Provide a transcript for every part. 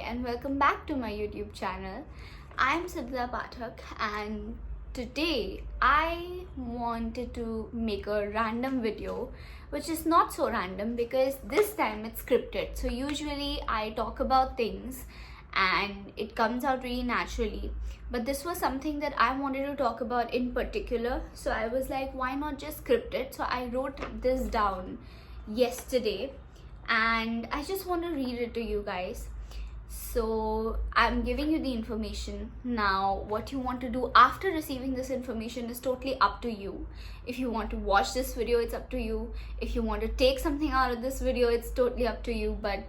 and welcome back to my YouTube channel. I'm Siddha Pathak and today I wanted to make a random video which is not so random because this time it's scripted. So usually I talk about things and it comes out really naturally, but this was something that I wanted to talk about in particular, so I was like, why not just script it? So I wrote this down yesterday and I just want to read it to you guys. So I'm giving you the information now. What you want to do after receiving this information is totally up to you. If you want to watch this video, it's up to you. If you want to take something out of this video, it's totally up to you. But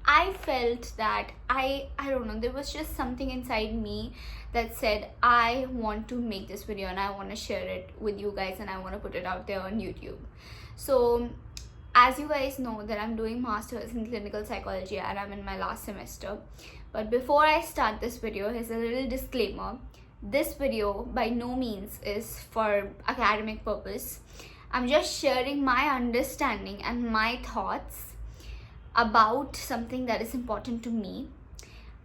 I felt that I don't know, there was just something inside me that said I want to make this video and I want to share it with you guys and I want to put it out there on YouTube. So as you guys know that I'm doing masters in clinical psychology and I'm in my last semester. But before I start this video, here's a little disclaimer. This video by no means is for academic purpose. I'm just sharing my understanding and my thoughts about something that is important to me.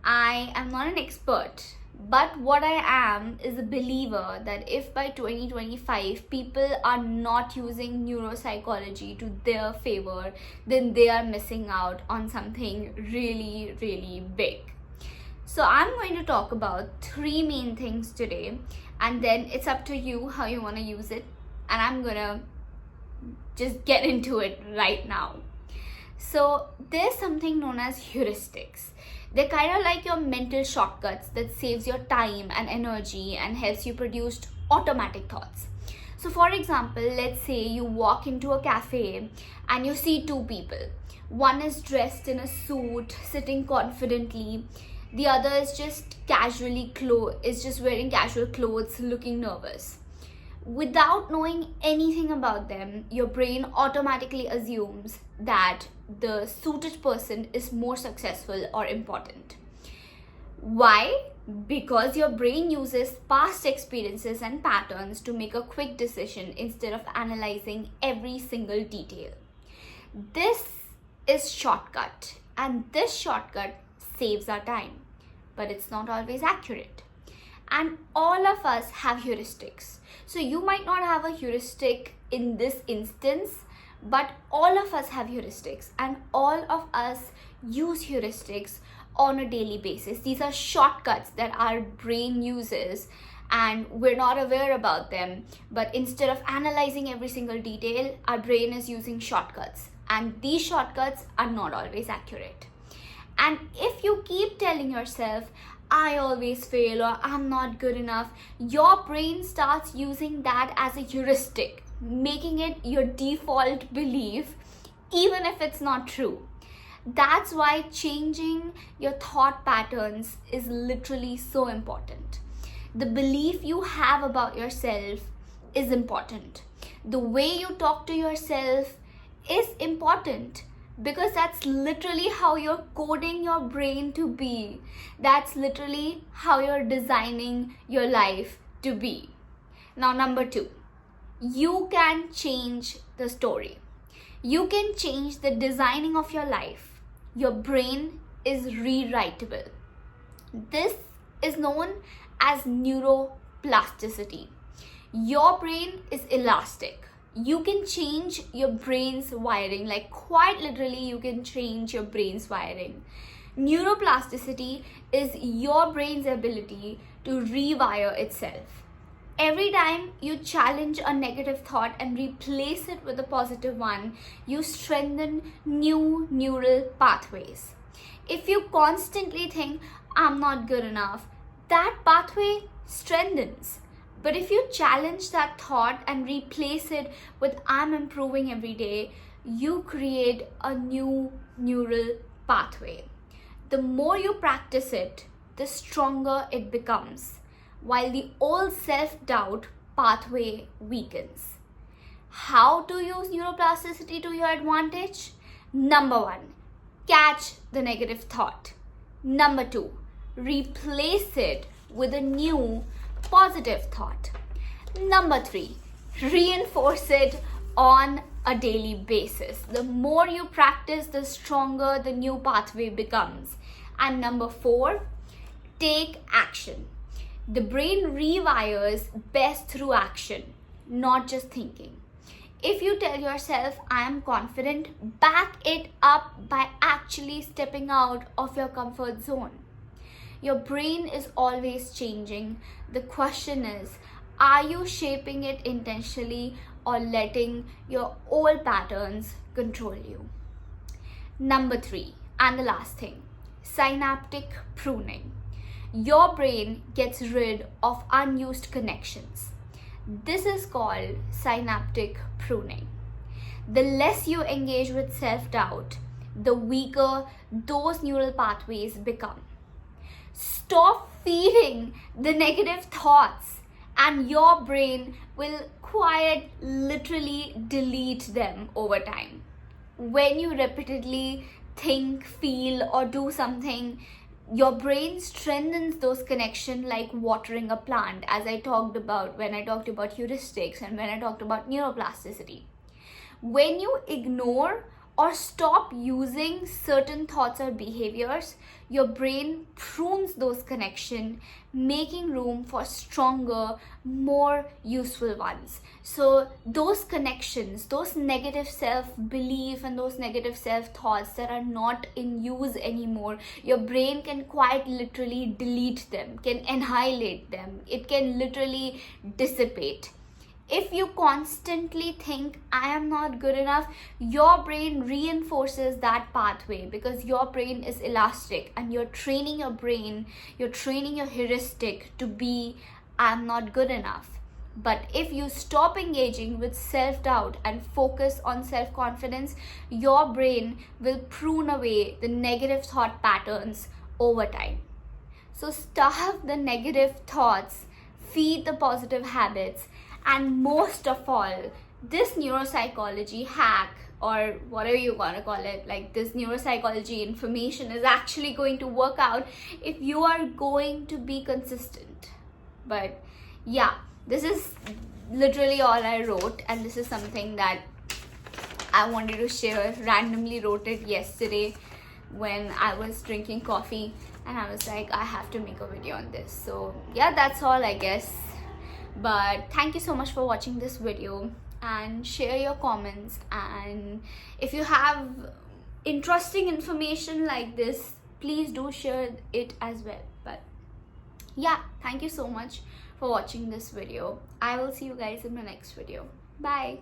I am not an expert, but what I am is a believer that if by 2025 people are not using neuropsychology to their favor, then they are missing out on something really, really big. So I'm going to talk about three main things today, and then it's up to you how you want to use it, and I'm gonna just get into it right now. So there's something known as heuristics. They're kind of like your mental shortcuts that saves your time and energy and helps you produce automatic thoughts. So for example, let's say you walk into a cafe and you see two people. One is dressed in a suit, sitting confidently. The other is just wearing casual clothes, looking nervous. Without knowing anything about them, your brain automatically assumes that the suited person is more successful or important. Why? Because your brain uses past experiences and patterns to make a quick decision instead of analyzing every single detail. This is shortcut, and this shortcut saves our time, but it's not always accurate. And all of us have heuristics. So you might not have a heuristic in this instance, but all of us have heuristics and all of us use heuristics on a daily basis. These are shortcuts that our brain uses and we're not aware about them. But instead of analyzing every single detail, our brain is using shortcuts, and these shortcuts are not always accurate. And if you keep telling yourself, I always fail or I'm not good enough, your brain starts using that as a heuristic, making it your default belief, even if it's not true. That's why changing your thought patterns is literally so important. The belief you have about yourself is important. The way you talk to yourself is important, because that's literally how you're coding your brain to be. That's literally how you're designing your life to be. Now, number two, you can change the story. You can change the designing of your life. Your brain is rewritable. This is known as neuroplasticity. Your brain is elastic. You can change your brain's wiring, like quite literally you can change your brain's wiring. Neuroplasticity is your brain's ability to rewire itself. Every time you challenge a negative thought and replace it with a positive one, you strengthen new neural pathways. If you constantly think, I'm not good enough, that pathway strengthens. But if you challenge that thought and replace it with I'm improving every day, you create a new neural pathway. The more you practice it, the stronger it becomes, while the old self-doubt pathway weakens. How to use neuroplasticity to your advantage? Number one, catch the negative thought. Number two, replace it with a new positive thought. Number three, reinforce it on a daily basis. The more you practice, the stronger the new pathway becomes. And number 4, take action. The brain rewires best through action, not just thinking. If you tell yourself, I am confident, back it up by actually stepping out of your comfort zone. Your brain is always changing. The question is, are you shaping it intentionally or letting your old patterns control you? Number 3, and the last thing, synaptic pruning. Your brain gets rid of unused connections. This is called synaptic pruning. The less you engage with self-doubt, the weaker those neural pathways become. Stop feeding the negative thoughts and your brain will quite literally delete them over time. When you repeatedly think, feel, or do something, your brain strengthens those connections like watering a plant, as I talked about when I talked about heuristics and when I talked about neuroplasticity. When you ignore or stop using certain thoughts or behaviors, your brain prunes those connections, making room for stronger, more useful ones. So those connections, those negative self-belief and those negative self-thoughts that are not in use anymore, your brain can quite literally delete them, can annihilate them. It can literally dissipate. If you constantly think, I am not good enough, your brain reinforces that pathway because your brain is elastic and you're training your brain, you're training your heuristic to be, I'm not good enough. But if you stop engaging with self-doubt and focus on self-confidence, your brain will prune away the negative thought patterns over time. So starve the negative thoughts, feed the positive habits, and most of all, this neuropsychology hack, or whatever you want to call it, like this neuropsychology information is actually going to work out if you are going to be consistent. But yeah, this is literally all I wrote, and this is something that I wanted to share. Randomly wrote it yesterday when I was drinking coffee and I was like, I have to make a video on this. So yeah, that's all I guess. But thank you so much for watching this video, and share your comments, and if you have interesting information like this, please do share it as well. But yeah, thank you so much for watching this video. I will see you guys in my next video. Bye.